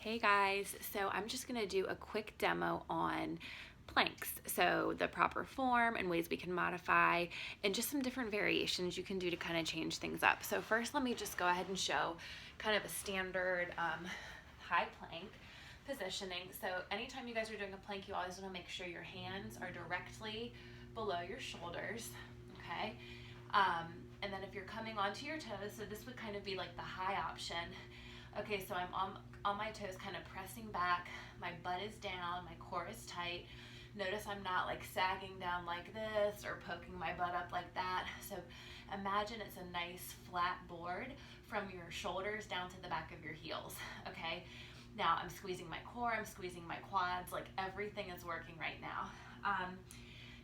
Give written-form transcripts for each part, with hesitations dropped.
Hey guys, so I'm just gonna do a quick demo on planks. So the proper form and ways we can modify and just some different variations you can do to kind of change things up. So first let me just go ahead and show kind of a standard high plank positioning. So anytime you guys are doing a plank, you always wanna make sure your hands are directly below your shoulders, okay? And then if you're coming onto your toes, so this would kind of be like the high option. Okay, so I'm on my toes, kind of pressing back. My butt is down, my core is tight. Notice I'm not like sagging down like this or poking my butt up like that. So imagine it's a nice flat board from your shoulders down to the back of your heels, okay? Now I'm squeezing my core, I'm squeezing my quads, like everything is working right now.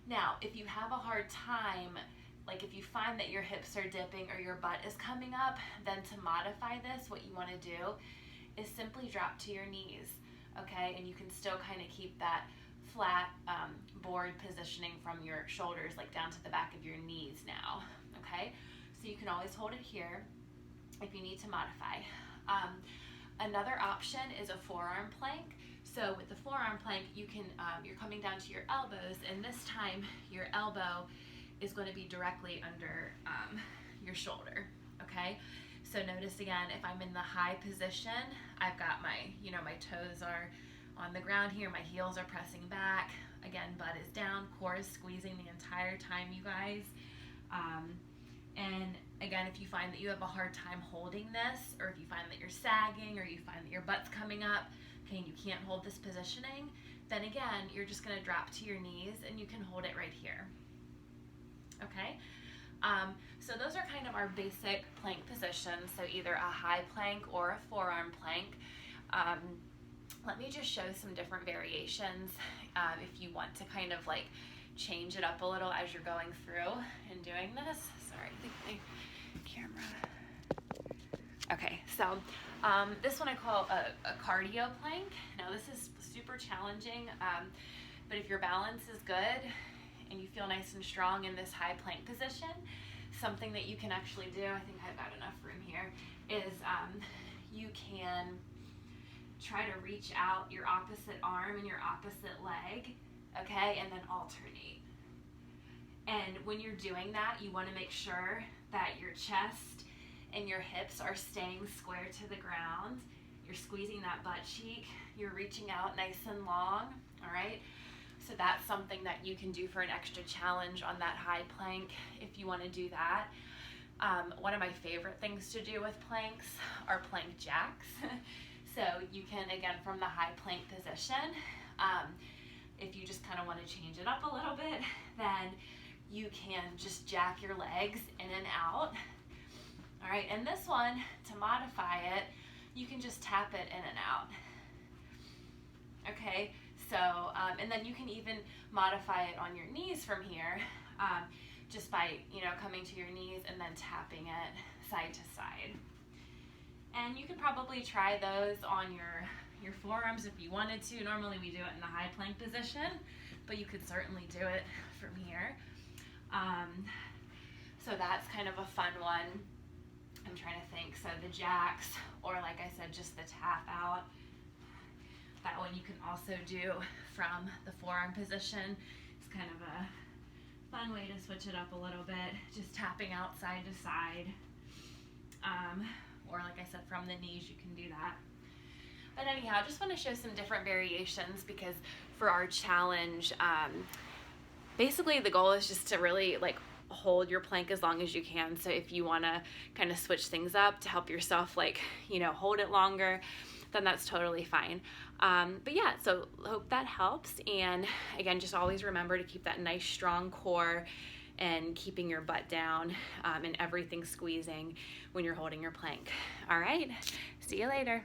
Now, if you have a hard time, like if you find that your hips are dipping or your butt is coming up, then to modify this, what you want to do is simply drop to your knees, okay? And you can still kind of keep that flat board positioning from your shoulders, like down to the back of your knees now, okay? So you can always hold it here if you need to modify. Another option is a forearm plank. So with the forearm plank, you can, you're coming down to your elbows, and this time your elbow is going to be directly under your shoulder, okay? So notice again, if I'm in the high position, I've got my, my toes are on the ground here, my heels are pressing back, again, butt is down, core is squeezing the entire time, you guys. And again, if you find that you have a hard time holding this, or if you find that you're sagging, or you find that your butt's coming up, okay, and you can't hold this positioning, then again, you're just gonna drop to your knees and you can hold it right here. Okay, so those are kind of our basic plank positions, so either a high plank or a forearm plank. Let me just show some different variations if you want to kind of like change it up a little as you're going through and doing this. Sorry, I think my camera. Okay, so this one I call a cardio plank. Now this is super challenging, but if your balance is good, and you feel nice and strong in this high plank position, something that you can actually do, I think I've got enough room here, is you can try to reach out your opposite arm and your opposite leg, okay, and then alternate. And when you're doing that, you want to make sure that your chest and your hips are staying square to the ground. You're squeezing that butt cheek, you're reaching out nice and long, all right? So that's something that you can do for an extra challenge on that high plank if you want to do that. One of my favorite things to do with planks are plank jacks. So you can, again, from the high plank position, if you just kind of want to change it up a little bit, then you can just jack your legs in and out. All right, and this one, to modify it, you can just tap it in and out. Okay. So, and then you can even modify it on your knees from here, just by, coming to your knees and then tapping it side to side. And you could probably try those on your forearms if you wanted to. Normally we do it in the high plank position, but you could certainly do it from here. So that's kind of a fun one. I'm trying to think. So the jacks, or like I said, just the tap out. That one you can also do from the forearm position. It's kind of a fun way to switch it up a little bit, just tapping out side to side. Or like I said, from the knees you can do that. But anyhow, I just want to show some different variations because for our challenge, basically the goal is just to really like hold your plank as long as you can. So if you want to kind of switch things up to help yourself like, hold it longer, then that's totally fine. But yeah, so hope that helps. And again, just always remember to keep that nice strong core and keeping your butt down and everything squeezing when you're holding your plank. All right, see you later.